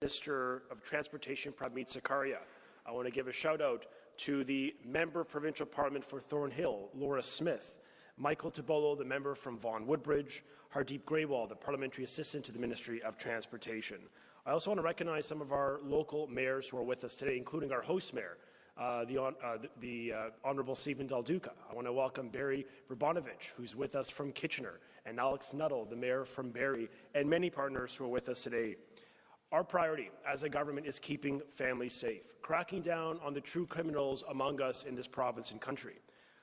Minister of Transportation, Prabmeet Sarkaria. I want to give a shout out to the Member of Provincial Parliament for Thornhill, Laura Smith, Michael Tobolo, the member from Vaughan Woodbridge, Hardeep Grewal, the Parliamentary Assistant to the Ministry of Transportation. I also want to recognize some of our local mayors who are with us today, including our host mayor, the Honourable Stephen Del Duca. I want to welcome Barry Verbonovich, who's with us from Kitchener, and Alex Nuttall, the mayor from Barrie, and many partners who are with us today. Our priority as a government is keeping families safe, cracking down on the true criminals among us in this province and country.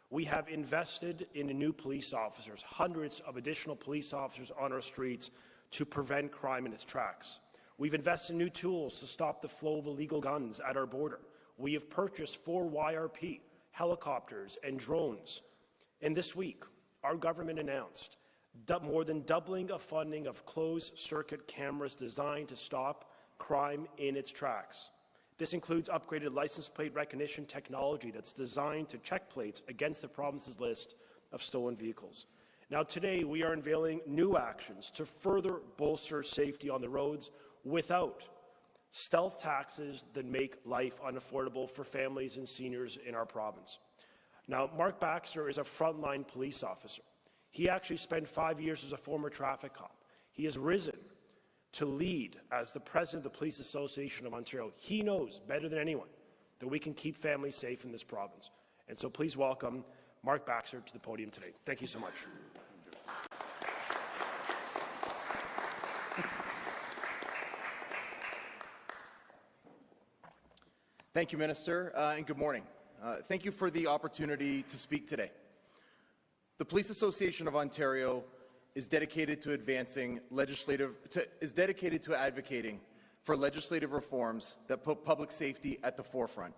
We have invested in new police officers, hundreds of additional police officers on our streets to prevent crime in its tracks. We've invested in new tools to stop the flow of illegal guns at our border. We have purchased 4 YRP, helicopters and drones. And this week, our government announced more than doubling of funding of closed-circuit cameras designed to stop crime in its tracks. This includes upgraded license plate recognition technology that's designed to check plates against the province's list of stolen vehicles. Now, today, we are unveiling new actions to further bolster safety on the roads without stealth taxes that make life unaffordable for families and seniors in our province. Now, Mark Baxter is a frontline police officer. He actually spent 5 years as a former traffic cop. He has risen to lead as the president of the Police Association of Ontario. He knows better than anyone that we can keep families safe in this province. And so please welcome Mark Baxter to the podium today. Thank you so much. Thank you, Minister, and good morning. Thank you for the opportunity to speak today. The Police Association of Ontario is dedicated to advocating for legislative reforms that put public safety at the forefront,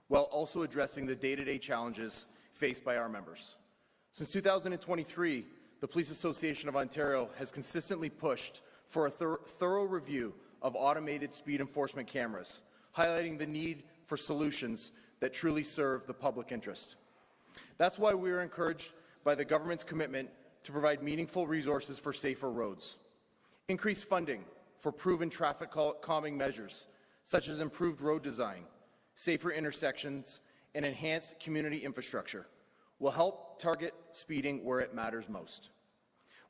while also addressing the day-to-day challenges faced by our members. Since 2023, the Police Association of Ontario has consistently pushed for a thorough review of automated speed enforcement cameras, highlighting the need for solutions that truly serve the public interest. That's why we are encouraged by the government's commitment to provide meaningful resources for safer roads, increased funding for proven traffic calming measures, such as improved road design, safer intersections, and enhanced community infrastructure, will help target speeding where it matters most.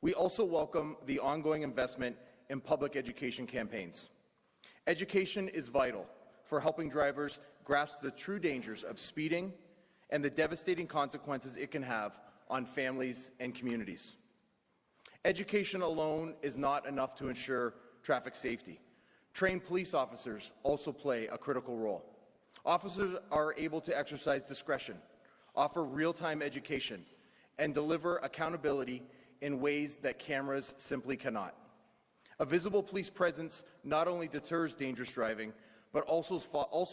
We also welcome the ongoing investment in public education campaigns. Education is vital for helping drivers grasp the true dangers of speeding and the devastating consequences it can have on families and communities. Education alone is not enough to ensure traffic safety. Trained police officers also play a critical role. Officers are able to exercise discretion, offer real-time education, and deliver accountability in ways that cameras simply cannot. A visible police presence not only deters dangerous driving, but also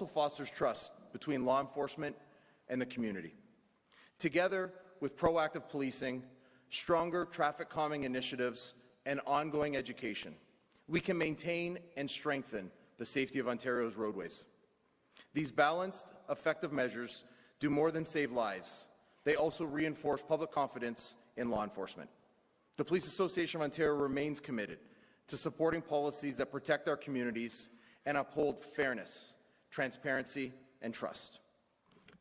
fosters trust between law enforcement and the community. Together with proactive policing, stronger traffic calming initiatives, and ongoing education, we can maintain and strengthen the safety of Ontario's roadways. These balanced, effective measures do more than save lives. They also reinforce public confidence in law enforcement. The Police Association of Ontario remains committed to supporting policies that protect our communities and uphold fairness, transparency, and trust.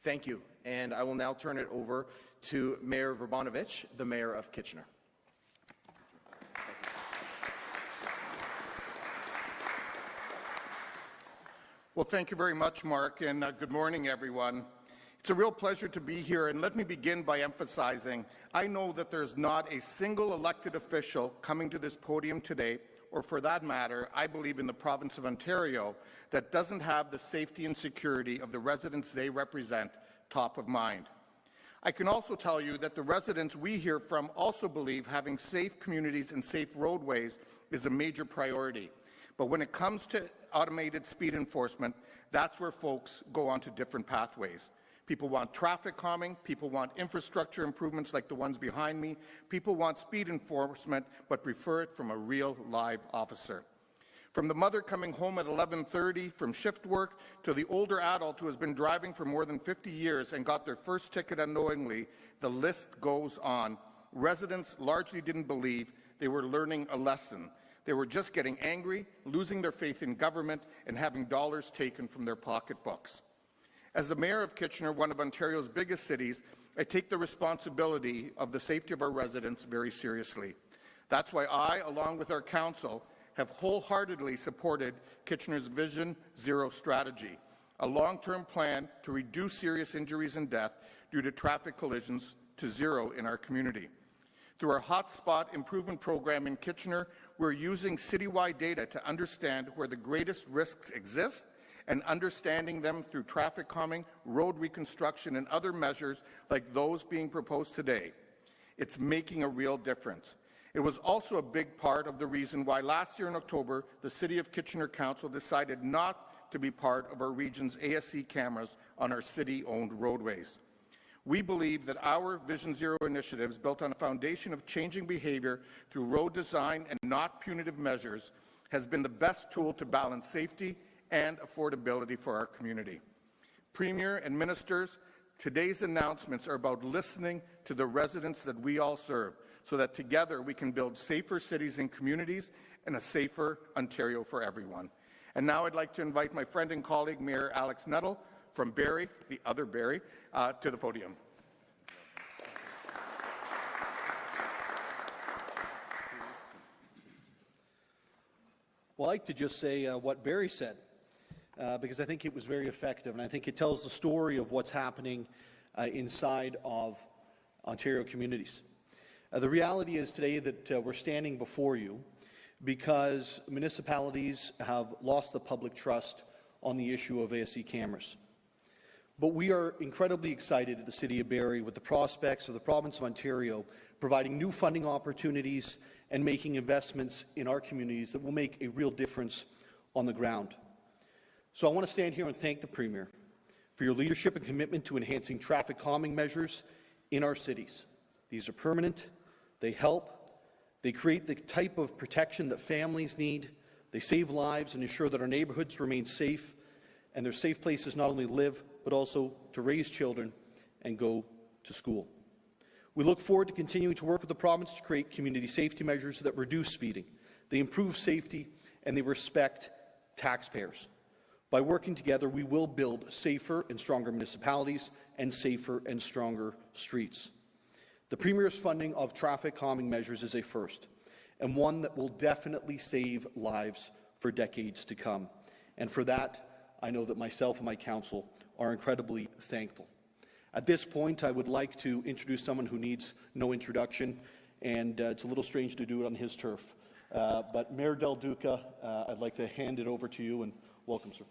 Thank you, and I will now turn it over to Mayor Verbonovich, the Mayor of Kitchener. Well, thank you very much, Mark, and good morning, everyone. It's a real pleasure to be here, and let me begin by emphasizing I know that there's not a single elected official coming to this podium today, or for that matter, I believe in the province of Ontario, that doesn't have the safety and security of the residents they represent top of mind. I can also tell you that the residents we hear from also believe having safe communities and safe roadways is a major priority. But when it comes to automated speed enforcement, that's where folks go onto different pathways. People want traffic calming, people want infrastructure improvements like the ones behind me, people want speed enforcement but prefer it from a real live officer. From the mother coming home at 11:30 from shift work to the older adult who has been driving for more than 50 years and got their first ticket unknowingly, the list goes on. Residents largely didn't believe they were learning a lesson. They were just getting angry, losing their faith in government, and having dollars taken from their pocketbooks. As the Mayor of Kitchener, one of Ontario's biggest cities, I take the responsibility of the safety of our residents very seriously. That's why I, along with our Council, have wholeheartedly supported Kitchener's Vision Zero strategy, a long-term plan to reduce serious injuries and death due to traffic collisions to zero in our community. Through our Hotspot Improvement Program in Kitchener, we're using citywide data to understand where the greatest risks exist and understanding them through traffic calming, road reconstruction, and other measures like those being proposed today. It's making a real difference. It was also a big part of the reason why last year in October, the City of Kitchener Council decided not to be part of our region's ASC cameras on our city-owned roadways. We believe that our Vision Zero initiatives, built on a foundation of changing behavior through road design and not punitive measures, has been the best tool to balance safety and affordability for our community. Premier and ministers, today's announcements are about listening to the residents that we all serve, so that together we can build safer cities and communities and a safer Ontario for everyone. And now I'd like to invite my friend and colleague, Mayor Alex Nuttall from Barrie, the other Barrie, to the podium. Well, I'd like to just say what Barrie said, because I think it was very effective, and I think it tells the story of what's happening inside of Ontario communities. The reality is today that we're standing before you because municipalities have lost the public trust on the issue of ASC cameras. But we are incredibly excited at the City of Barrie with the prospects of the province of Ontario providing new funding opportunities and making investments in our communities that will make a real difference on the ground. So I want to stand here and thank the Premier for your leadership and commitment to enhancing traffic calming measures in our cities. These are permanent, they help, they create the type of protection that families need, they save lives and ensure that our neighbourhoods remain safe, and they're safe places not only to live, but also to raise children and go to school. We look forward to continuing to work with the province to create community safety measures that reduce speeding, they improve safety, and they respect taxpayers. By working together, we will build safer and stronger municipalities and safer and stronger streets. The Premier's funding of traffic calming measures is a first, and one that will definitely save lives for decades to come. And for that, I know that myself and my council are incredibly thankful. At this point, I would like to introduce someone who needs no introduction, and it's a little strange to do it on his turf. But Mayor Del Duca, I'd like to hand it over to you, and welcome, sir.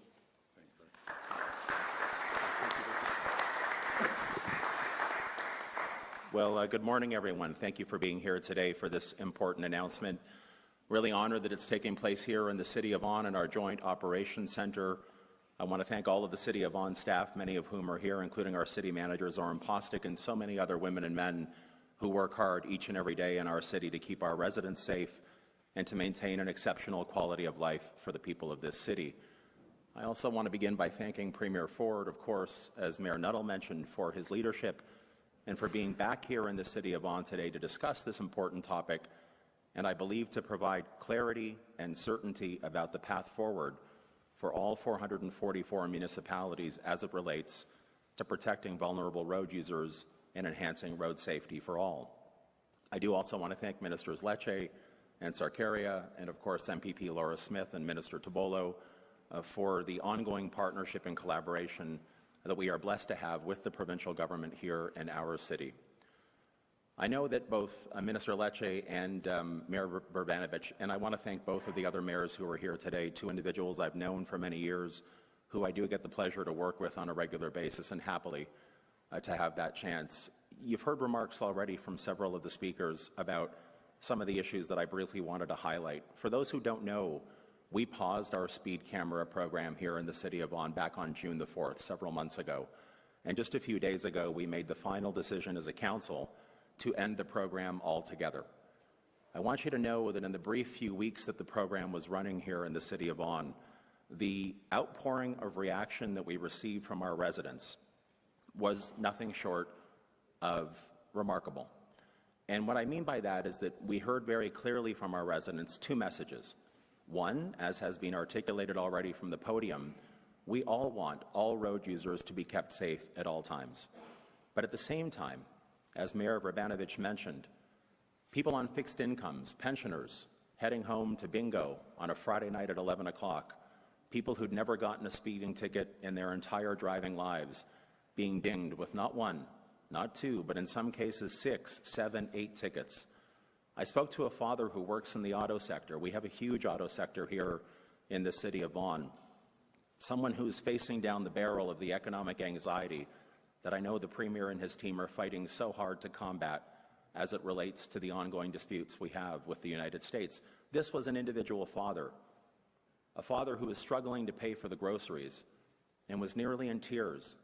Well, good morning, everyone. Thank you for being here today for this important announcement. Really honored that it's taking place here in the City of Vaughan in our Joint Operations Centre. I want to thank all of the City of Vaughan staff, many of whom are here, including our City Manager, Zoran Postic, and so many other women and men who work hard each and every day in our city to keep our residents safe and to maintain an exceptional quality of life for the people of this city. I also want to begin by thanking Premier Ford, of course, as Mayor Nuttall mentioned, for his leadership and for being back here in the City of Vaughan today to discuss this important topic, and I believe to provide clarity and certainty about the path forward for all 444 municipalities as it relates to protecting vulnerable road users and enhancing road safety for all. I do also want to thank Ministers Lecce and Sarkaria, and of course MPP Laura Smith and Minister Tobolo for the ongoing partnership and collaboration that we are blessed to have with the provincial government here in our city. I know that both Minister Lecce and Mayor Burbanovich, and I want to thank both of the other mayors who are here today, two individuals I've known for many years, who I do get the pleasure to work with on a regular basis, and happily to have that chance. You've heard remarks already from several of the speakers about some of the issues that I briefly wanted to highlight. For those who don't know, we paused our speed camera program here in the City of Vaughan back on June the 4th, several months ago. And just a few days ago, we made the final decision as a council to end the program altogether. I want you to know that in the brief few weeks that the program was running here in the City of Vaughan, the outpouring of reaction that we received from our residents was nothing short of remarkable. And what I mean by that is that we heard very clearly from our residents two messages. One, as has been articulated already from the podium, we all want all road users to be kept safe at all times. But at the same time, as Mayor Vrbanovich mentioned, people on fixed incomes, pensioners, heading home to bingo on a Friday night at 11 o'clock, people who'd never gotten a speeding ticket in their entire driving lives, being dinged with not one, not two, but in some cases 6, 7, 8 tickets. I spoke to a father who works in the auto sector. We have a huge auto sector here in the city of Vaughan. Someone who's facing down the barrel of the economic anxiety that I know the Premier and his team are fighting so hard to combat as it relates to the ongoing disputes we have with the United States. This was an individual father, a father who was struggling to pay for the groceries and was nearly in tears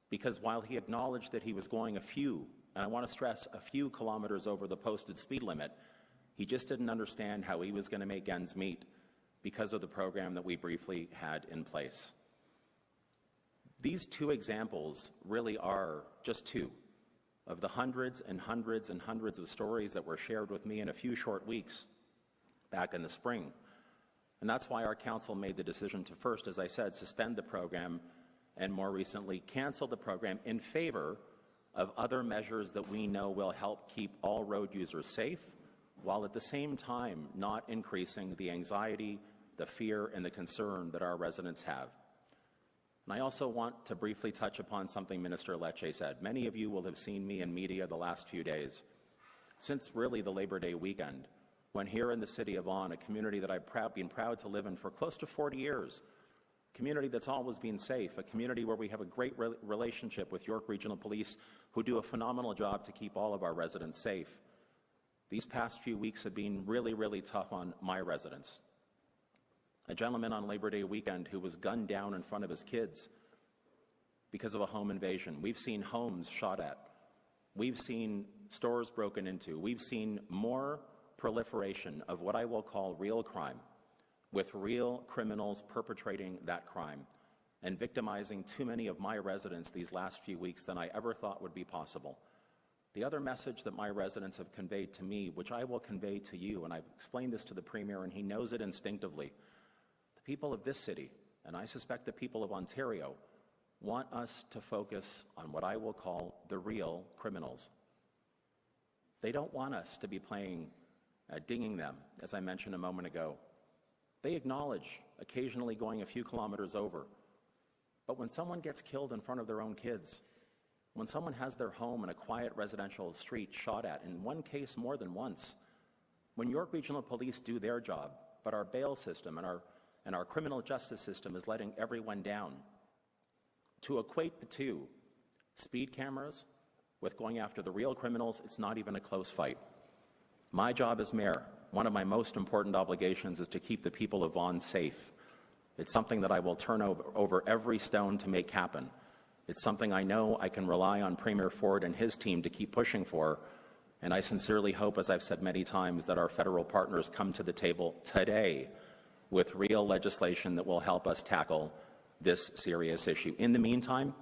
because while he acknowledged that he was going a few, and I want to stress a few kilometers over the posted speed limit, he just didn't understand how he was going to make ends meet because of the program that we briefly had in place. These two examples really are just two of the hundreds and hundreds and hundreds of stories that were shared with me in a few short weeks back in the spring. And that's why our council made the decision to first, as I said, suspend the program and more recently cancel the program in favor of other measures that we know will help keep all road users safe, while at the same time not increasing the anxiety, the fear, and the concern that our residents have. And I also want to briefly touch upon something Minister Lecce said. Many of you will have seen me in media the last few days, since really the Labor Day weekend, when here in the city of Vaughan, a community that I've been proud to live in for close to 40 years, a community that's always been safe, a community where we have a great relationship with York Regional Police, who do a phenomenal job to keep all of our residents safe. These past few weeks have been really, really tough on my residents. A gentleman on Labor Day weekend who was gunned down in front of his kids because of a home invasion. We've seen homes shot at. We've seen stores broken into. We've seen more proliferation of what I will call real crime, with real criminals perpetrating that crime and victimizing too many of my residents these last few weeks than I ever thought would be possible. The other message that my residents have conveyed to me, which I will convey to you, and I've explained this to the Premier and he knows it instinctively, the people of this city, and I suspect the people of Ontario, want us to focus on what I will call the real criminals. They don't want us to be playing dinging them, as I mentioned a moment ago. They acknowledge occasionally going a few kilometers over. But when someone gets killed in front of their own kids, when someone has their home in a quiet residential street shot at, in one case more than once, when York Regional Police do their job, but our bail system and our criminal justice system is letting everyone down, to equate the two, speed cameras, with going after the real criminals, it's not even a close fight. My job as mayor, one of my most important obligations is to keep the people of Vaughan safe. It's something that I will turn over every stone to make happen. It's something I know I can rely on Premier Ford and his team to keep pushing for, and I sincerely hope, as I've said many times, that our federal partners come to the table today with real legislation that will help us tackle this serious issue. In the meantime,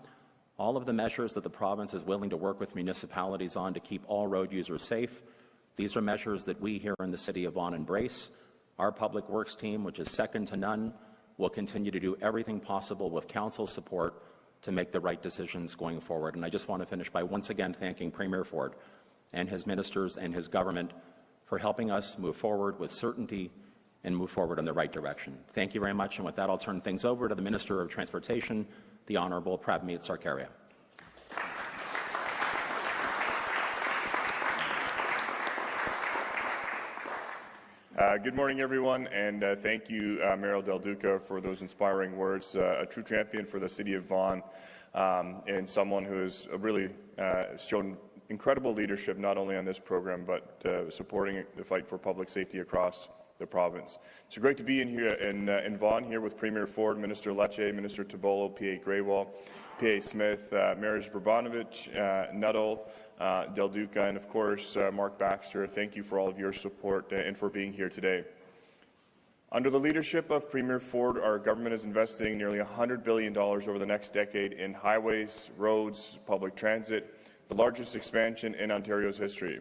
all of the measures that the province is willing to work with municipalities on to keep all road users safe, these are measures that we here in the City of Vaughan embrace. Our Public Works team, which is second to none, will continue to do everything possible with Council's support to make the right decisions going forward. And I just want to finish by once again thanking Premier Ford and his ministers and his government for helping us move forward with certainty and move forward in the right direction. Thank you very much. And with that, I'll turn things over to the Minister of Transportation, the Honourable Prabmeet Sarkaria. Good morning, everyone, and thank you, Mayor Del Duca, for those inspiring words. A true champion for the City of Vaughan, and someone who has really shown incredible leadership, not only on this program, but supporting the fight for public safety across the province. It's great to be in here in Vaughan, here with Premier Ford, Minister Lecce, Minister Tobolo, PA Greywall, PA Smith, Mayors Vrbanovich, Nuttall, Del Duca, and of course, Mark Baxter. Thank you for all of your support and for being here today. Under the leadership of Premier Ford, our government is investing nearly $100 billion over the next decade in highways, roads, public transit, the largest expansion in Ontario's history.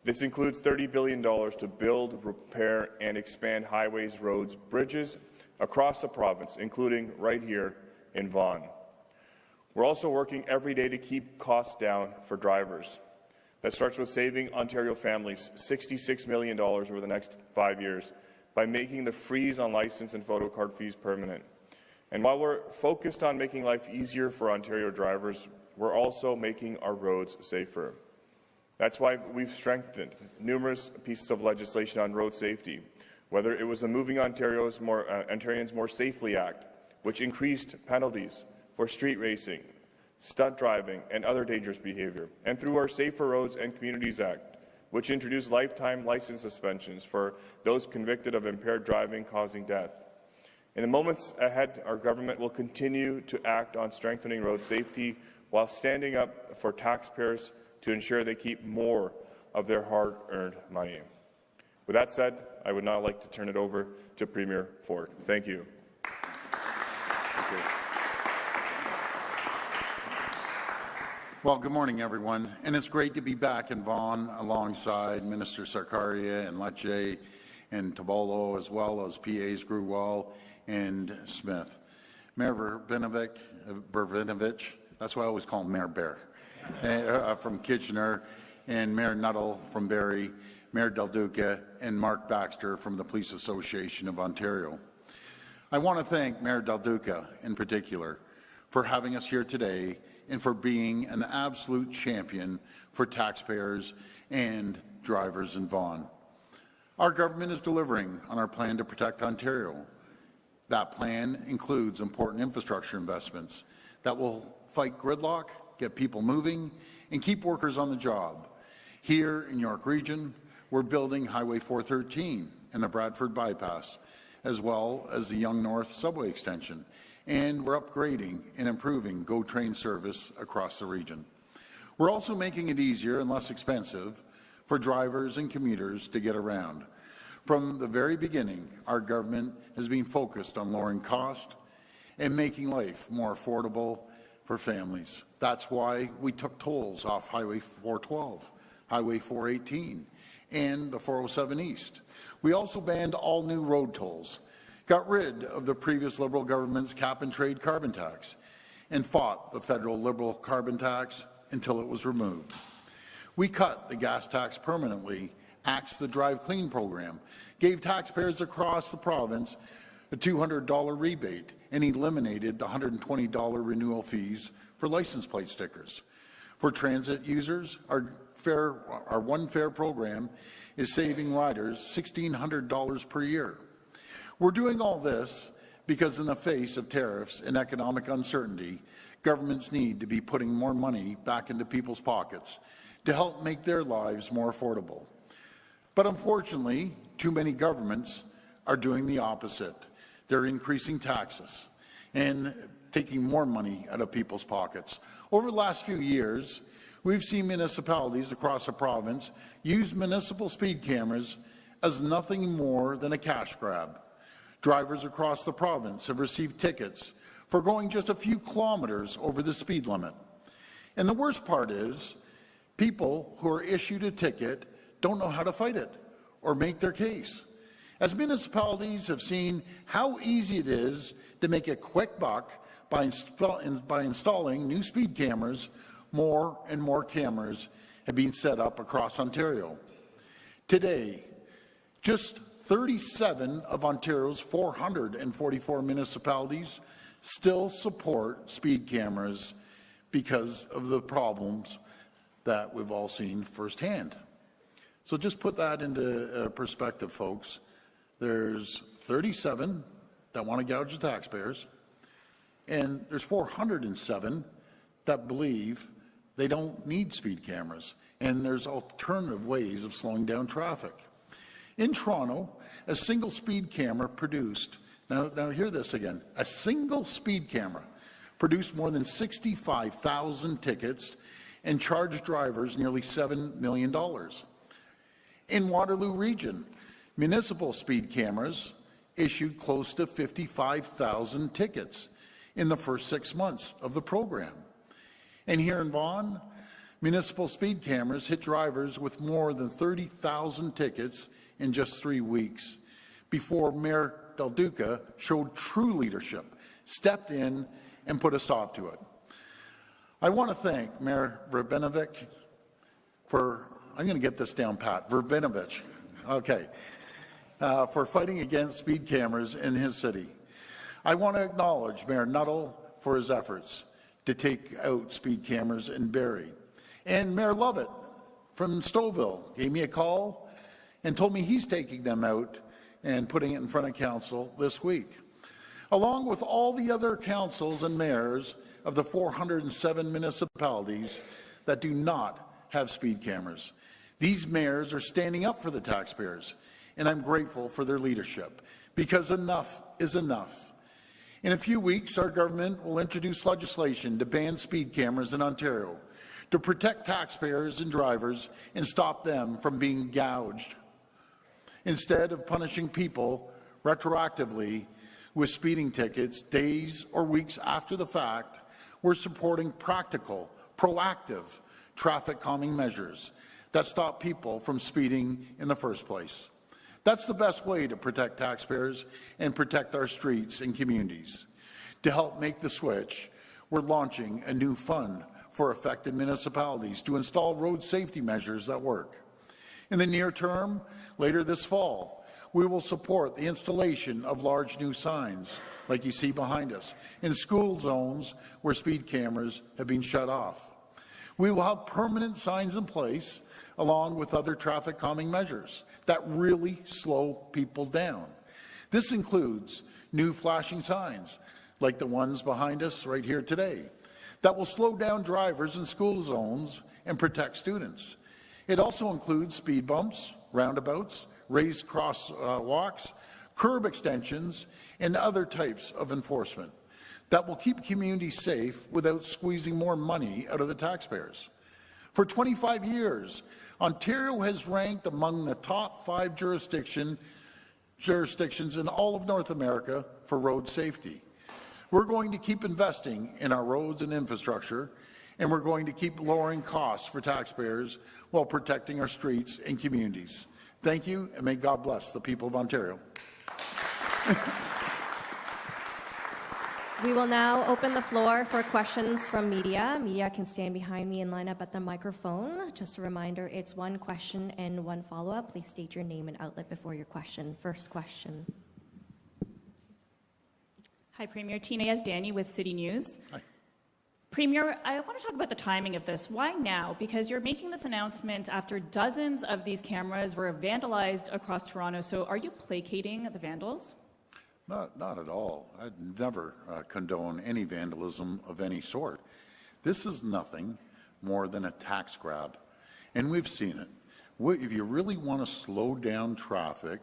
This includes $30 billion to build, repair, and expand highways, roads, bridges across the province, including right here in Vaughan. We're also working every day to keep costs down for drivers. That starts with saving Ontario families $66 million over the next 5 years by making the freeze on license and photo card fees permanent. And while we're focused on making life easier for Ontario drivers, we're also making our roads safer. That's why we've strengthened numerous pieces of legislation on road safety, whether it was the Moving Ontarians More Safely Act, which increased penalties for street racing, stunt driving, and other dangerous behavior, and through our Safer Roads and Communities Act, which introduced lifetime license suspensions for those convicted of impaired driving causing death. In the moments ahead, our government will continue to act on strengthening road safety while standing up for taxpayers to ensure they keep more of their hard-earned money. With that said, I would now like to turn it over to Premier Ford. Thank you. Well, good morning, everyone, and it's great to be back in Vaughan alongside Minister Sarkaria and Lecce and Tabolo, as well as PAs Grewal and Smith. Mayor Bervinovich, that's why I always call him Mayor Bear, from Kitchener, and Mayor Nuttall from Barrie, Mayor Del Duca, and Mark Baxter from the Police Association of Ontario. I want to thank Mayor Del Duca in particular for having us here today and for being an absolute champion for taxpayers and drivers in Vaughan. Our government is delivering on our plan to protect Ontario. That plan includes important infrastructure investments that will fight gridlock, get people moving, and keep workers on the job. Here in York Region, we're building Highway 413 and the Bradford Bypass, as well as the Yonge North Subway Extension, and we're upgrading and improving GO train service across the region. We're also making it easier and less expensive for drivers and commuters to get around. From the very beginning, our government has been focused on lowering cost and making life more affordable for families. That's why we took tolls off Highway 412, Highway 418, and the 407 East. We also banned all new road tolls, got rid of the previous Liberal government's cap-and-trade carbon tax, and fought the federal Liberal carbon tax until it was removed. We cut the gas tax permanently, axed the Drive Clean program, gave taxpayers across the province a $200 rebate, and eliminated the $120 renewal fees for license plate stickers. For transit users, our One Fare program is saving riders $1,600 per year. We're doing all this because in the face of tariffs and economic uncertainty, governments need to be putting more money back into people's pockets to help make their lives more affordable. But unfortunately, too many governments are doing the opposite. They're increasing taxes and taking more money out of people's pockets. Over the last few years, we've seen municipalities across the province use municipal speed cameras as nothing more than a cash grab. Drivers across the province have received tickets for going just a few kilometers over the speed limit. And the worst part is, people who are issued a ticket don't know how to fight it or make their case. As municipalities have seen how easy it is to make a quick buck by installing new speed cameras, more and more cameras have been set up across Ontario. Today, just 37 of Ontario's 444 municipalities still support speed cameras because of the problems that we've all seen firsthand. So just put that into perspective, folks. There's 37 that want to gouge the taxpayers, and there's 407 that believe they don't need speed cameras, and there's alternative ways of slowing down traffic. In Toronto, a single speed camera produced, now hear this again, a single speed camera produced more than 65,000 tickets and charged drivers nearly $7 million. In Waterloo Region, municipal speed cameras issued close to 55,000 tickets in the first 6 months of the program. And here in Vaughan, Municipal speed cameras hit drivers with more than 30,000 tickets in just 3 weeks before Mayor Del Duca showed true leadership, stepped in, and put a stop to it. I want to thank Mayor Verbenovich for, I'm going to get this down pat, Verbenovich, okay, for fighting against speed cameras in his city. I want to acknowledge Mayor Nuttall for his efforts to take out speed cameras in Barrie. And Mayor Lovett from Stouffville gave me a call and told me he's taking them out and putting it in front of council this week, along with all the other councils and mayors of the 407 municipalities that do not have speed cameras. These mayors are standing up for the taxpayers, and I'm grateful for their leadership, because enough is enough. In a few weeks, our government will introduce legislation to ban speed cameras in Ontario, to protect taxpayers and drivers and stop them from being gouged. Instead of punishing people retroactively with speeding tickets days or weeks after the fact, we're supporting practical, proactive traffic calming measures that stop people from speeding in the first place. That's the best way to protect taxpayers and protect our streets and communities. To help make the switch, we're launching a new fund for affected municipalities to install road safety measures that work. In the near term, later this fall, we will support the installation of large new signs, like you see behind us, in school zones where speed cameras have been shut off. We will have permanent signs in place, along with other traffic calming measures that really slow people down. This includes new flashing signs, like the ones behind us right here today, that will slow down drivers in school zones and protect students. It also includes speed bumps, roundabouts, raised crosswalks, curb extensions, and other types of enforcement that will keep communities safe without squeezing more money out of the taxpayers. For 25 years, Ontario has ranked among the top 5 jurisdictions in all of North America for road safety. We're going to keep investing in our roads and infrastructure, and we're going to keep lowering costs for taxpayers while protecting our streets and communities. Thank you, and may God bless the people of Ontario. We will now open the floor for questions from media. Media can stand behind me and line up at the microphone. Just a reminder, it's 1 question and 1 follow-up. Please state your name and outlet before your question. First question. Hi, Premier. Tina Yazdani with City News. Hi. Premier, I want to talk about the timing of this. Why now? Because you're making this announcement after dozens of these cameras were vandalized across Toronto. So are you placating the vandals? Not at all. I'd never condone any vandalism of any sort. This is nothing more than a tax grab, and we've seen it. If you really want to slow down traffic,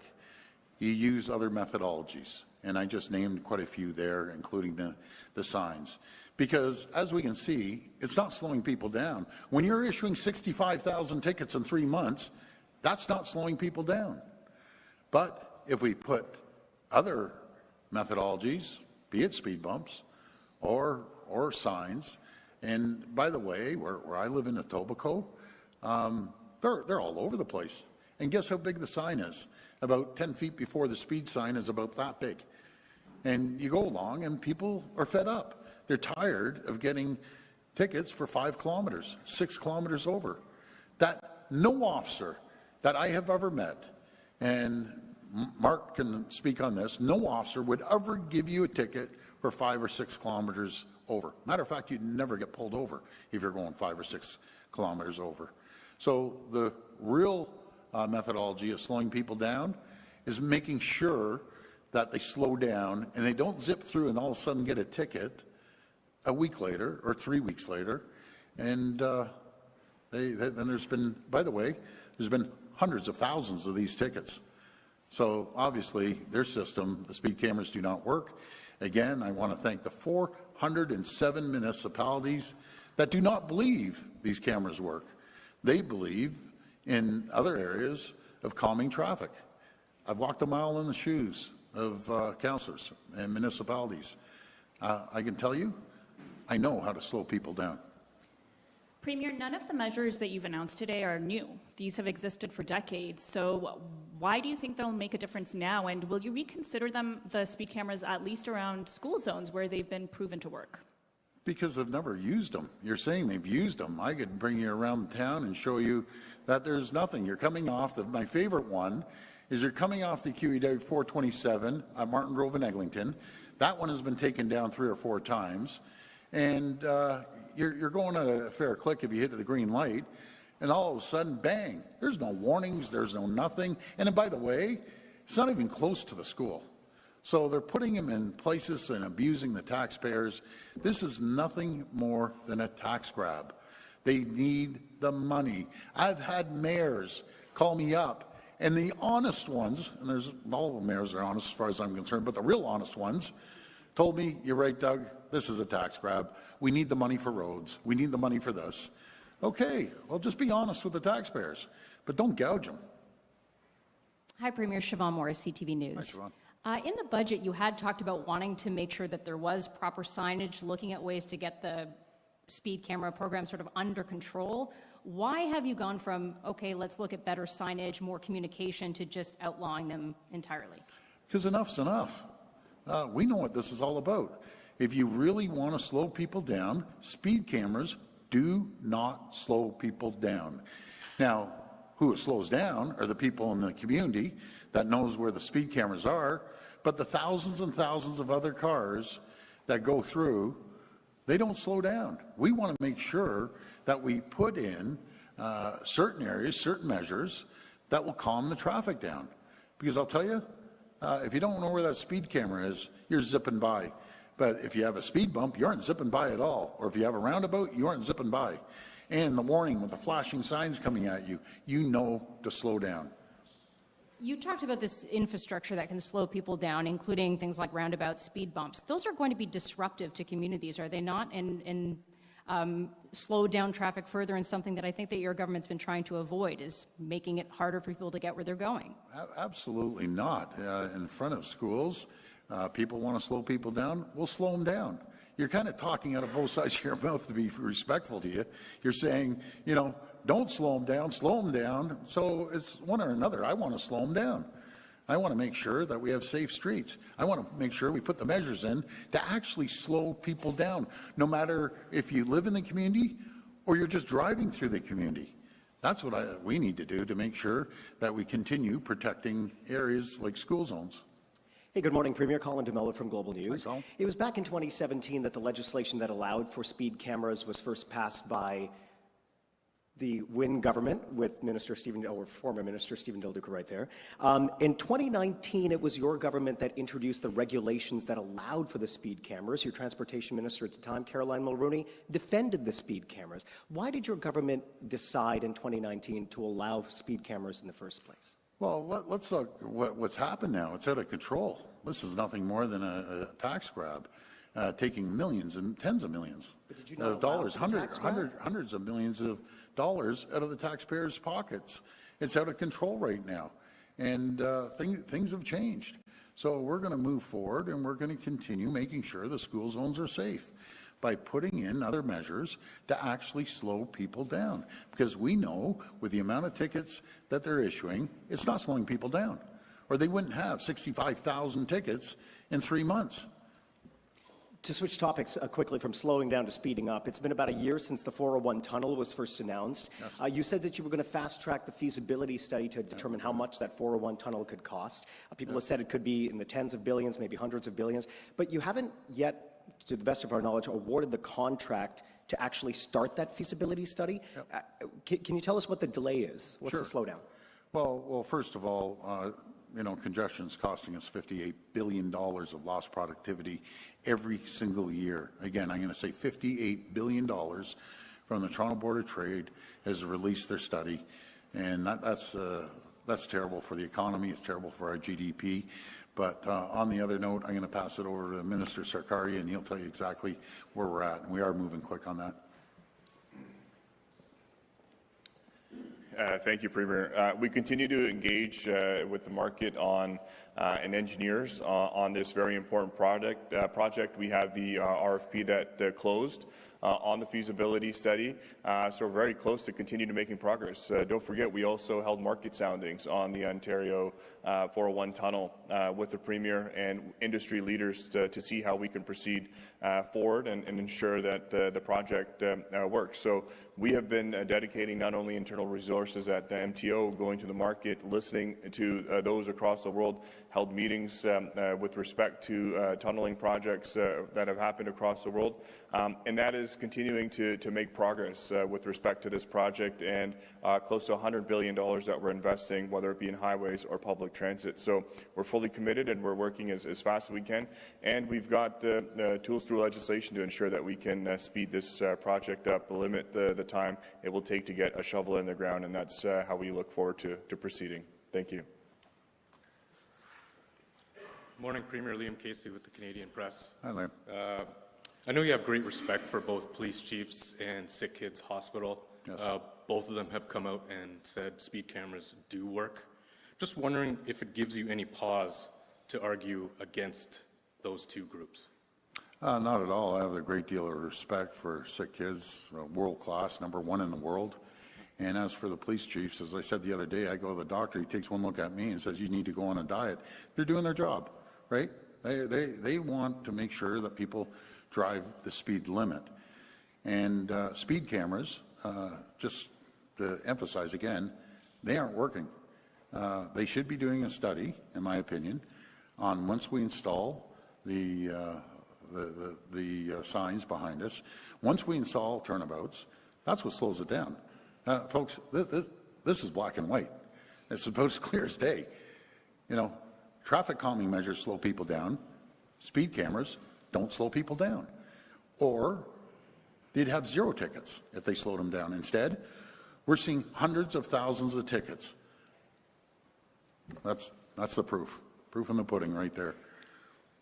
you use other methodologies, and I just named quite a few there, including the signs. Because, as we can see, it's not slowing people down. When you're issuing 65,000 tickets in 3 months, that's not slowing people down. But if we put other methodologies, be it speed bumps or signs, and by the way, where I live in Etobicoke, they're all over the place. And guess how big the sign is? About 10 feet before the speed sign is about that big. And you go along and people are fed up. They're tired of getting tickets for 5 kilometers, 6 kilometers over. That no officer that I have ever met, and Mark can speak on this, no officer would ever give you a ticket for 5 or 6 kilometers over. Matter of fact, you'd never get pulled over if you're going 5 or 6 kilometers over. So the real methodology of slowing people down is making sure that they slow down and they don't zip through and all of a sudden get a ticket a week later or 3 weeks later. And then there's been, by the way, there's been hundreds of thousands of these tickets. So obviously their system, the speed cameras do not work. Again, I want to thank the 407 municipalities that do not believe these cameras work. They believe in other areas of calming traffic. I've walked a mile in the shoes of councillors and municipalities. I can tell you, I know how to slow people down. Premier, none of the measures that you've announced today are new. These have existed for decades. So why do you think they'll make a difference now? And will you reconsider the speed cameras, at least around school zones where they've been proven to work? Because they've never used them. You're saying they've used them. I could bring you around town and show you that there's nothing. You're coming off my favorite one is you're coming off the QEW 427 at Martin Grove and Eglinton. That one has been taken down 3 or 4 times. And you're going at a fair click if you hit the green light, and all of a sudden, bang, there's no warnings, there's no nothing. And then, by the way, it's not even close to the school. So they're putting them in places and abusing the taxpayers. This is nothing more than a tax grab. They need the money. I've had mayors call me up, and the honest ones, and there's all the mayors are honest as far as I'm concerned, but the real honest ones told me, you're right, Doug, this is a tax grab. We need the money for roads. We need the money for this. Okay, well, just be honest with the taxpayers, but don't gouge them. Hi, Premier. Siobhan Morris, CTV News. Hi, Siobhan. In the budget, you had talked about wanting to make sure that there was proper signage, looking at ways to get the speed camera program sort of under control. Why have you gone from, okay, let's look at better signage, more communication, to just outlawing them entirely? Because enough's enough. We know what this is all about. If you really want to slow people down, speed cameras do not slow people down. Now, who it slows down are the people in the community that knows where the speed cameras are, but the thousands and thousands of other cars that go through, they don't slow down. We want to make sure that we put in certain areas, certain measures that will calm the traffic down. Because I'll tell you, if you don't know where that speed camera is, you're zipping by. But if you have a speed bump, you aren't zipping by at all. Or if you have a roundabout, you aren't zipping by. And the warning with the flashing signs coming at you, you know to slow down. You talked about this infrastructure that can slow people down, including things like roundabouts, speed bumps. Those are going to be disruptive to communities, are they not? And slow down traffic further, and something that I think that your government's been trying to avoid is making it harder for people to get where they're going. Absolutely not. In front of schools, people want to slow people down, we'll slow them down. You're kind of talking out of both sides of your mouth to be respectful to you. You're saying, you know, don't slow them down, slow them down. So it's one or another. I want to slow them down. I want to make sure that we have safe streets. I want to make sure we put the measures in to actually slow people down, no matter if you live in the community or you're just driving through the community. That's what we need to do to make sure that we continue protecting areas like school zones. Hey, good morning, Premier. Colin DeMello from Global News. Hi, Colin. It was back in 2017 that the legislation that allowed for speed cameras was first passed by the Wynne government with former Minister Stephen Del Duca right there. In 2019, it was your government that introduced the regulations that allowed for the speed cameras. Your transportation minister at the time, Caroline Mulroney, defended the speed cameras. Why did your government decide in 2019 to allow speed cameras in the first place? Well, let's look what's happened now. It's out of control. This is nothing more than a tax grab, taking millions and tens of millions of dollars, hundreds of millions of dollars out of the taxpayers' pockets. It's out of control right now, and things have changed. So we're going to move forward, and we're going to continue making sure the school zones are safe by putting in other measures to actually slow people down. Because we know with the amount of tickets that they're issuing, it's not slowing people down. Or they wouldn't have 65,000 tickets in 3 months. To switch topics quickly from slowing down to speeding up, it's been about a year since the 401 tunnel was first announced. Yes. You said that you were going to fast-track the feasibility study to determine how much that 401 tunnel could cost. People have said it could be in the tens of billions, maybe hundreds of billions, but you haven't yet, to the best of our knowledge, awarded the contract to actually start that feasibility study. Yep. Can you tell us what the delay is? What's the slowdown? Well, first of all, congestion is costing us $58 billion of lost productivity every single year. Again, I'm going to say $58 billion from the Toronto Board of Trade has released their study, and that's terrible for the economy. It's terrible for our GDP. But on the other note, I'm going to pass it over to Minister Sarkaria, and he'll tell you exactly where we're at, and we are moving quick on that. Thank you, Premier. We continue to engage with the market on and engineers on this very important project. We have the RFP that closed on the feasibility study, so we're very close to continue to making progress. Don't forget, we also held market soundings on the Ontario 401 tunnel with the Premier and industry leaders to see how we can proceed forward and ensure that the project works. So we have been dedicating not only internal resources at the MTO, going to the market, listening to those across the world, held meetings with respect to tunneling projects that have happened across the world, and that is continuing to make progress with respect to this project and close to $100 billion that we're investing, whether it be in highways or public transit. So we're fully committed and we're working as fast as we can, and we've got tools through legislation to ensure that we can speed this project up, limit the time it will take to get a shovel in the ground, and that's how we look forward to proceeding. Thank you. Morning, Premier Liam Casey with the Canadian Press. Hi, Liam. I know you have great respect for both police chiefs and Sick Kids Hospital. Yes. Both of them have come out and said speed cameras do work. Just wondering if it gives you any pause to argue against those two groups. Not at all. I have a great deal of respect for Sick Kids, world class, #1 in the world. And as for the police chiefs, as I said the other day, I go to the doctor, he takes one look at me and says, you need to go on a diet. They're doing their job, right? They want to make sure that people drive the speed limit. And speed cameras, just to emphasize again, they aren't working. They should be doing a study, in my opinion, on once we install the signs behind us, once we install turnabouts, that's what slows it down. Folks, this is black and white. It's about as clear as day. You know, traffic calming measures slow people down. Speed cameras don't slow people down. Or they'd have 0 tickets if they slowed them down. Instead, we're seeing hundreds of thousands of tickets. That's the proof. Proof in the pudding right there.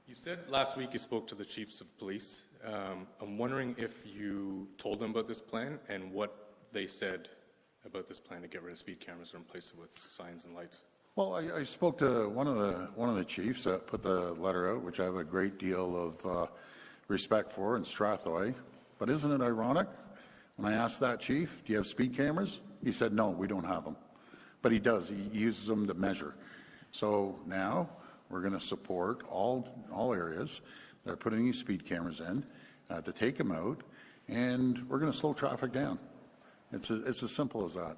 You said last week you spoke to the chiefs of police. I'm wondering if you told them about this plan and what they said about this plan to get rid of speed cameras or replace it with signs and lights. Well, I spoke to one of the chiefs that put the letter out, which I have a great deal of respect for, in Strathroy. But isn't it ironic? When I asked that chief, do you have speed cameras? He said, no, we don't have them. But he does. He uses them to measure. So now we're going to support all areas that are putting these speed cameras in to take them out, and we're going to slow traffic down. It's as simple as that.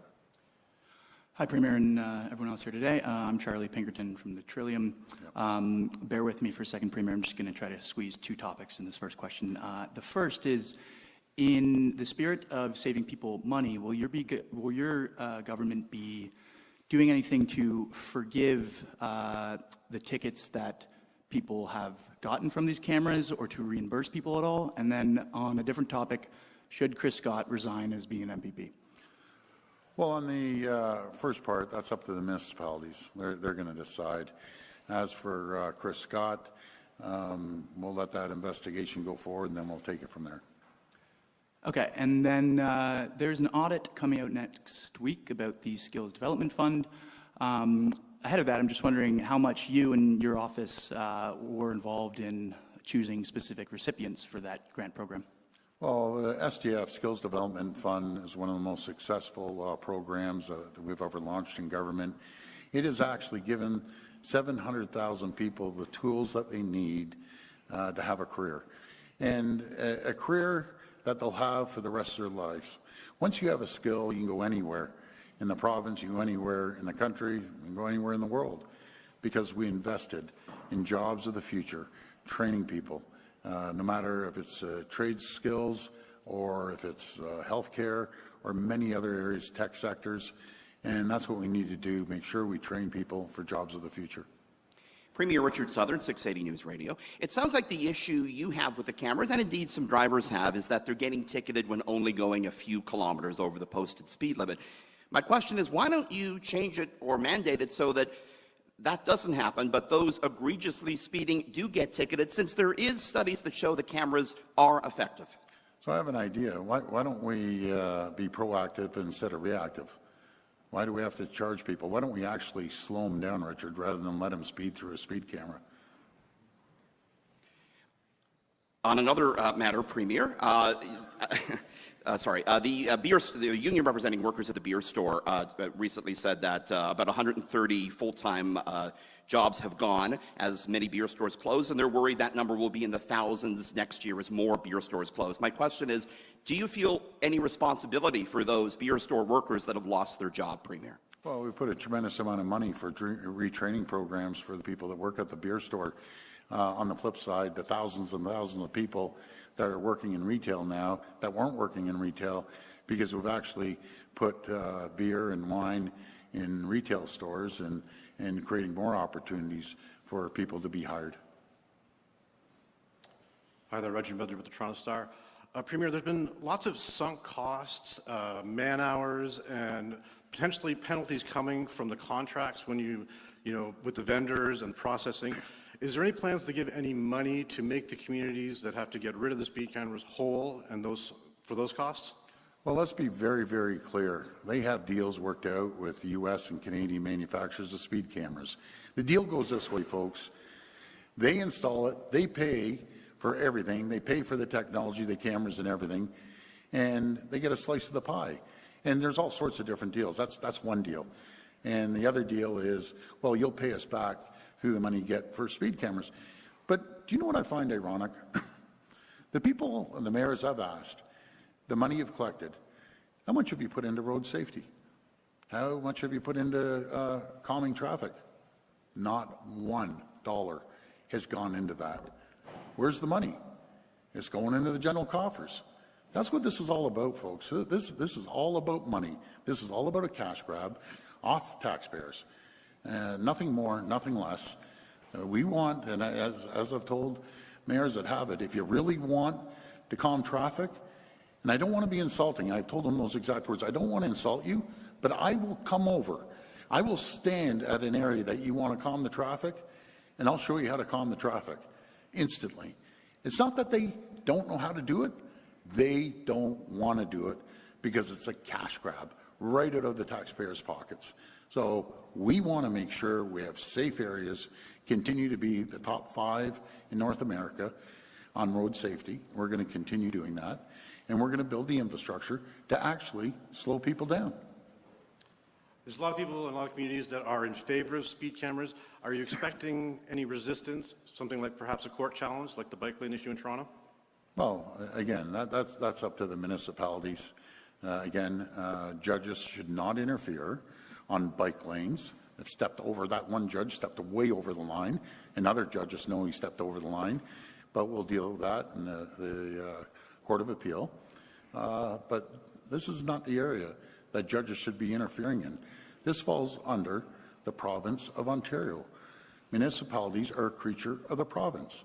Hi, Premier, and everyone else here today. I'm Charlie Pinkerton from the Trillium. Yep. Bear with me for a second, Premier. I'm just going to try to squeeze 2 topics in this first question. The first is, in the spirit of saving people money, will your government be doing anything to forgive the tickets that people have gotten from these cameras, or to reimburse people at all? And then on a different topic, should Chris Scott resign as being an MPP? Well, on the first part, that's up to the municipalities. They're going to decide. As for Chris Scott, we'll let that investigation go forward, and then we'll take it from there. Okay, and then there's an audit coming out next week about the Skills Development Fund. Ahead of that, I'm just wondering how much you and your office were involved in choosing specific recipients for that grant program. Well, the SDF, Skills Development Fund, is one of the most successful programs that we've ever launched in government. It has actually given 700,000 people the tools that they need to have a career, and a career that they'll have for the rest of their lives. Once you have a skill, you can go anywhere in the province, you can go anywhere in the country, you can go anywhere in the world, because we invested in jobs of the future, training people. No matter if it's trade skills or if it's healthcare or many other areas, tech sectors, and that's what we need to do, make sure we train people for jobs of the future. Premier Richard Southern, 680 News Radio. It sounds like the issue you have with the cameras, and indeed some drivers have, is that they're getting ticketed when only going a few kilometers over the posted speed limit. My question is, why don't you change it or mandate it so that that doesn't happen, but those egregiously speeding do get ticketed, since there is studies that show the cameras are effective? So I have an idea. Why don't we be proactive instead of reactive? Why do we have to charge people? Why don't we actually slow them down, Richard, rather than let them speed through a speed camera? On another matter, Premier, the union representing workers at the beer store recently said that about 130 full-time jobs have gone as many beer stores close, and they're worried that number will be in the thousands next year as more beer stores close. My question is, do you feel any responsibility for those beer store workers that have lost their job, Premier? Well, we put a tremendous amount of money for retraining programs for the people that work at the beer store. On the flip side, the thousands and thousands of people that are working in retail now that weren't working in retail, because we've actually put beer and wine in retail stores and creating more opportunities for people to be hired. Hi there, Reggie Miller with the Toronto Star. Premier, there's been lots of sunk costs, man hours, and potentially penalties coming from the contracts when you know, with the vendors and processing. Is there any plans to give any money to make the communities that have to get rid of the speed cameras whole and for those costs? Well, let's be very, very clear. They have deals worked out with U.S. and Canadian manufacturers of speed cameras. The deal goes this way, folks. They install it, they pay for everything, they pay for the technology, the cameras and everything, and they get a slice of the pie. And there's all sorts of different deals. That's one deal. And the other deal is, well, you'll pay us back through the money you get for speed cameras. But do you know what I find ironic? The people and the mayors I've asked, the money you've collected, how much have you put into road safety? How much have you put into calming traffic? Not $1 has gone into that. Where's the money? It's going into the general coffers. That's what this is all about, folks. This is all about money. This is all about a cash grab off taxpayers. Nothing more, nothing less. We want, and as I've told mayors that have it, if you really want to calm traffic, and I don't want to be insulting, I've told them those exact words, I don't want to insult you, but I will come over. I will stand at an area that you want to calm the traffic, and I'll show you how to calm the traffic instantly. It's not that they don't know how to do it, they don't want to do it because it's a cash grab right out of the taxpayers' pockets. So we want to make sure we have safe areas, continue to be the top 5 in North America on road safety. We're going to continue doing that. And we're going to build the infrastructure to actually slow people down. There's a lot of people in a lot of communities that are in favor of speed cameras. Are you expecting any resistance, something like perhaps a court challenge, like the bike lane issue in Toronto? Well, again, that's up to the municipalities. Judges should not interfere on bike lanes. They've stepped over, that one judge stepped way over the line, and other judges know he stepped over the line, but we'll deal with that in the Court of Appeal. But this is not the area that judges should be interfering in. This falls under the province of Ontario. Municipalities are a creature of the province.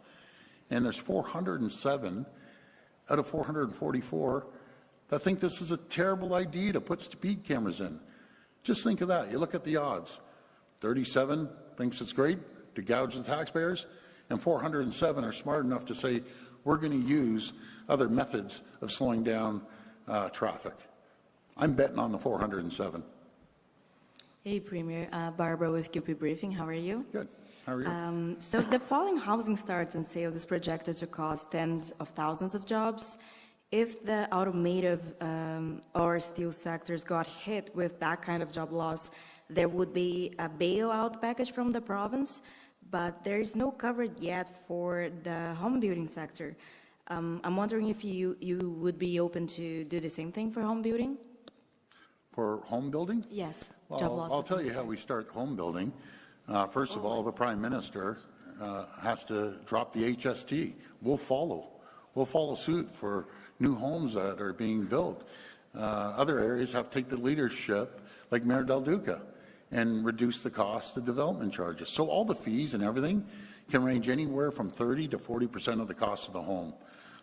And there's 407 out of 444 that think this is a terrible idea to put speed cameras in. Just think of that. You look at the odds. 37 thinks it's great to gouge the taxpayers, and 407 are smart enough to say, we're going to use other methods of slowing down traffic. I'm betting on the 407. Hey, Premier. Barbara with QP Briefing. How are you? Good. How are you? So the falling housing starts and sales is projected to cost tens of thousands of jobs. If the automotive or steel sectors got hit with that kind of job loss, there would be a bailout package from the province, but there is no coverage yet for the home building sector. I'm wondering if you would be open to do the same thing for home building? For home building? Yes. Well, job losses. I'll tell you how we start home building. First of all, the Prime Minister has to drop the HST. We'll follow. We'll follow suit for new homes that are being built. Other areas have to take the leadership, like Mayor Del Duca, and reduce the cost of development charges. So all the fees and everything can range anywhere from 30 to 40% of the cost of the home.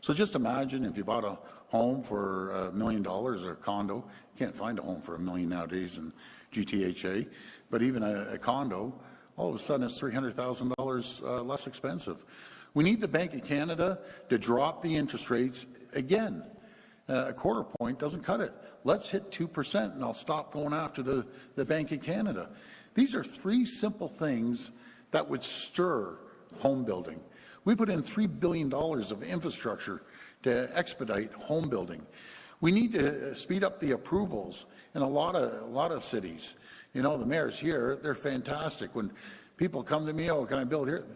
So just imagine if you bought a home for $1 million or a condo. You can't find a home for $1 million nowadays in GTHA, but even a condo, all of a sudden it's $300,000 less expensive. We need the Bank of Canada to drop the interest rates again. A quarter point doesn't cut it. let's hit 2% and I'll stop going after the Bank of Canada. These are three simple things that would stir home building. We put in $3 billion of infrastructure to expedite home building. We need to speed up the approvals in a lot of cities. You know, the mayors here, they're fantastic. When people come to me, oh, can I build here?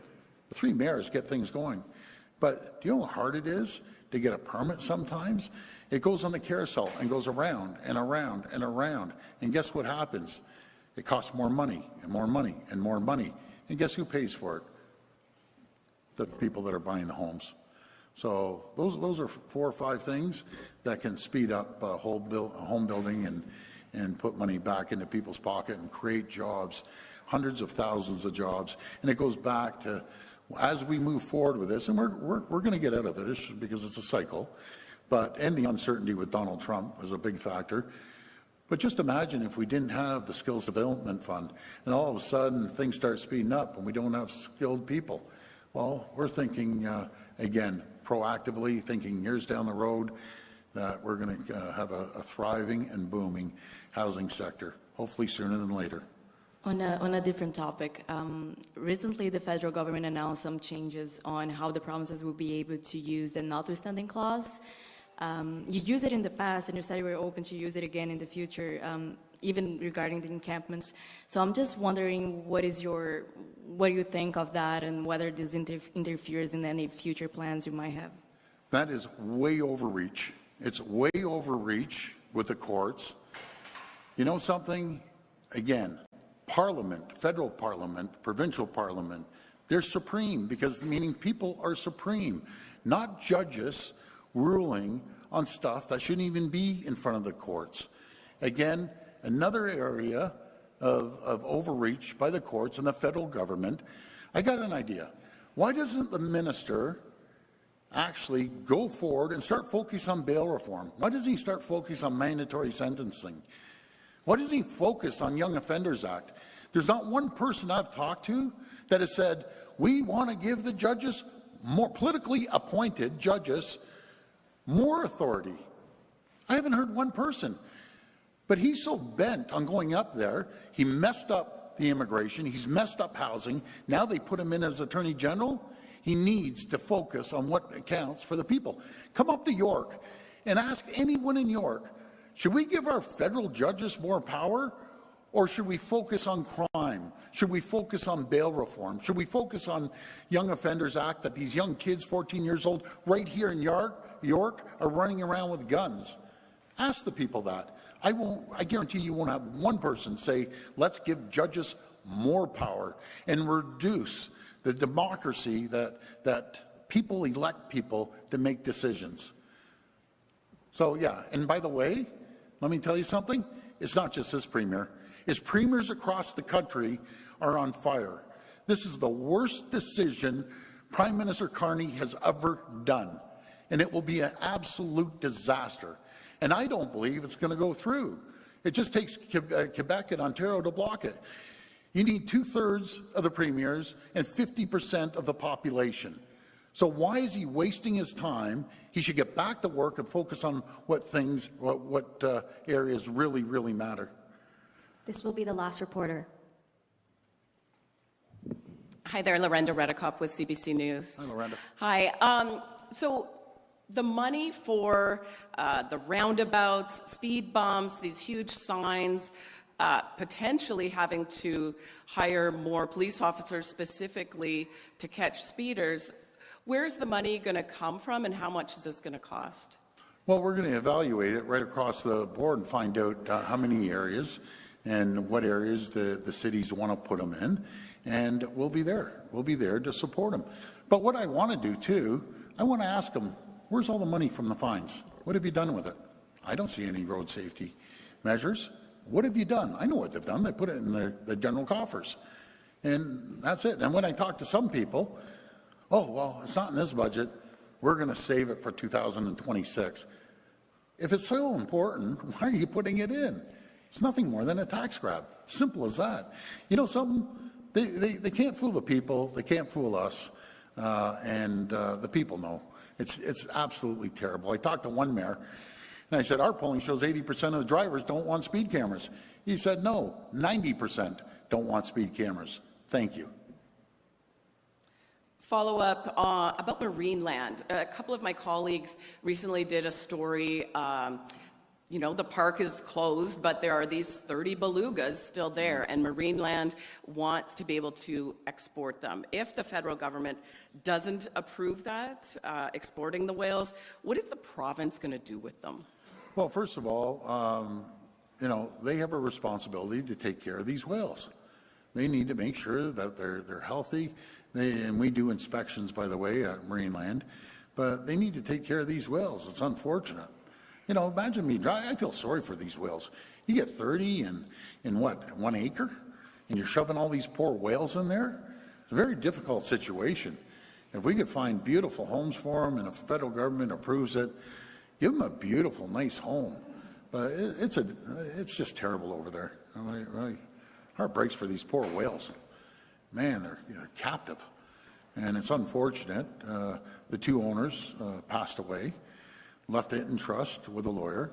The three mayors get things going. But do you know how hard it is to get a permit sometimes? It goes on the carousel and goes around and around and around. And guess what happens? It costs more money and more money and more money. And guess who pays for it? The people that are buying the homes. So those are 4 or 5 things that can speed up home building and put money back into people's pocket and create jobs, hundreds of thousands of jobs. And it goes back to, as we move forward with this, and we're going to get out of it because it's a cycle, and the uncertainty with Donald Trump is a big factor. But just imagine if we didn't have the Skills Development Fund and all of a sudden things start speeding up and we don't have skilled people. Well, we're thinking, again, proactively, thinking years down the road that we're going to have a thriving and booming housing sector, hopefully sooner than later. On a different topic, recently the federal government announced some changes on how the provinces will be able to use the notwithstanding clause. You used it in the past and you said you were open to use it again in the future, even regarding the encampments. So I'm just wondering what you think of that and whether this interferes in any future plans you might have. That is way overreach. It's way overreach with the courts. You know something? Again, Parliament, federal Parliament, provincial Parliament, they're supreme because meaning people are supreme, not judges ruling on stuff that shouldn't even be in front of the courts. Again, another area of overreach by the courts and the federal government. I got an idea. Why doesn't the minister actually go forward and start focusing on bail reform? Why doesn't he start focusing on mandatory sentencing? Why doesn't he focus on Young Offenders Act? There's not one person I've talked to that has said, we want to give the judges, more politically appointed judges, more authority. I haven't heard one person. But he's so bent on going up there, he messed up the immigration, he's messed up housing, now they put him in as Attorney General. He needs to focus on what counts for the people. Come up to York and ask anyone in York, should we give our federal judges more power, or should we focus on crime? Should we focus on bail reform? Should we focus on Young Offenders Act, that these young kids, 14 years old, right here in York, are running around with guns? Ask the people that. I guarantee you won't have one person say, let's give judges more power and reduce the democracy that people elect people to make decisions. So yeah, and by the way, let me tell you something, it's not just this premier. It's premiers across the country are on fire. This is the worst decision Prime Minister Carney has ever done, and it will be an absolute disaster. And I don't believe it's going to go through. It just takes Quebec and Ontario to block it. You need 2/3 of the premiers and 50% of the population. So why is he wasting his time? He should get back to work and focus on what areas really, really matter. This will be the last reporter. Hi there, Lorenda Redicop with CBC News. Hi, Lorenda. Hi. So the money for the roundabouts, speed bumps, these huge signs, potentially having to hire more police officers specifically to catch speeders, where's the money going to come from and how much is this going to cost? Well, we're going to evaluate it right across the board and find out how many areas and what areas the cities want to put them in, and we'll be there. We'll be there to support them. But what I want to do too, I want to ask them, where's all the money from the fines? What have you done with it? I don't see any road safety measures. What have you done? I know what they've done. They put it in the general coffers. And that's it. And when I talk to some people, oh, well, it's not in this budget. We're going to save it for 2026. If it's so important, why are you putting it in? It's nothing more than a tax grab. Simple as that. You know something? They can't fool the people. They can't fool us. And the people know. It's absolutely terrible. I talked to one mayor, And I said, our polling shows 80% of the drivers don't want speed cameras. He said, no, 90% don't want speed cameras. Thank you. Follow up about marine land. A couple of my colleagues recently did a story. You know, the park is closed, but there are these 30 belugas still there, and marine land wants to be able to export them. If the federal government doesn't approve that, exporting the whales, what is the province going to do with them? Well, first of all, you know, they have a responsibility to take care of these whales. They need to make sure that they're healthy. And we do inspections, by the way, at marine land, but they need to take care of these whales. It's unfortunate. You know, imagine me driving. I feel sorry for these whales. You get 30 in what, 1 acre? And you're shoving all these poor whales in there? It's a very difficult situation. If we could find beautiful homes for them and if the federal government approves it, give them a beautiful, nice home. But it's just terrible over there. My heart breaks for these poor whales. Man, they're captive. And it's unfortunate. The two owners passed away, left it in trust with a lawyer.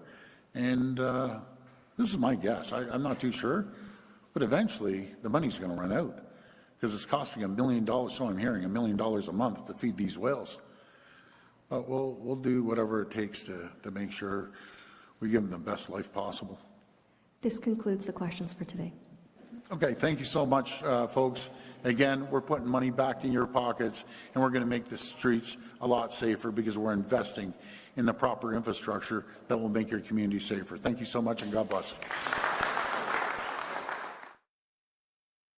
And this is my guess. I'm not too sure. But eventually, the money's going to run out because it's costing $1 million, so I'm hearing, $1 million a month to feed these whales. But we'll do whatever it takes to make sure we give them the best life possible. This concludes the questions for today. Okay, thank you so much, folks. Again, we're putting money back in your pockets, and we're going to make the streets a lot safer because we're investing in the proper infrastructure that will make your community safer. Thank you so much, and God bless.